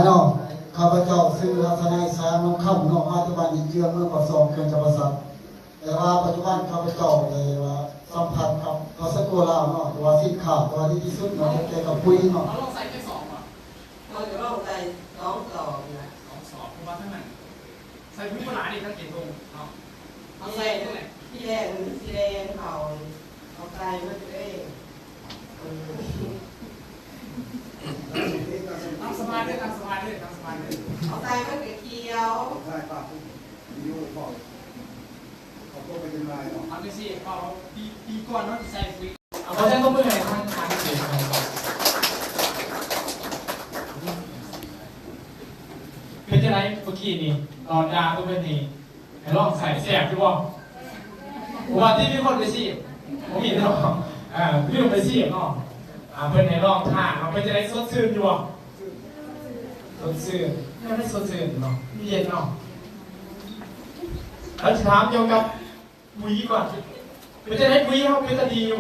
เนาะข้าพเจ้าซื้อทัศนัยสามน้ำค่ำเนาะมาที่บ้านอีเจือเมืองปากซองเขื่อนจับประสักแต่ว่าปัจจุบันข้าพเจ้าเลยว่าสัมผัสกับภาษาโกลาเนาะตัวสินค้าตัวที่ที่สุดเนาะเกี่ยวกับปุ๋ยเนาะเราลองใส่แค่สองอ่ะเราจะลองใส่2 นะ2 เพราะว่าทั้งนั้นใส่ปุ๋ยโบราณนี่ทั้งเจ็ดตรงเนาะเอา ที่ ใส่ แดง ตรงไหน ที่แดงที่แดงเขาเอาใส่มันจะได้ทำสบายเลยทำสบายเลยทำสบายเลย เอาใส่มันเขียวใช่ป่ะยูบอกเขาก็ไปเป็นลายเนาะเอาไปสิเอาปีก่อนเนาะใส่ปุ๋ยเอาเพราะฉะนั้นก็ไม่เลยทางเสียเป็นยังไงเมื่อกี้นี่ตอนยาตัวเป็นนี่ให้ลองใส่แสบที่ว่าวันที่มีคนไปสิผมมีเนาะพี่ไปสิเนาะเพื่อนให้ลองทานเราไปจะได้สดชื่นอยู่สดชื่นไม่ได้สดชื่นเนาะเย็นเนาะแล้วถามเกี่ยวกับปุ๋ยก่อนเป็นจะได้ปุ๋ยเขาเป็นจะดีอยู่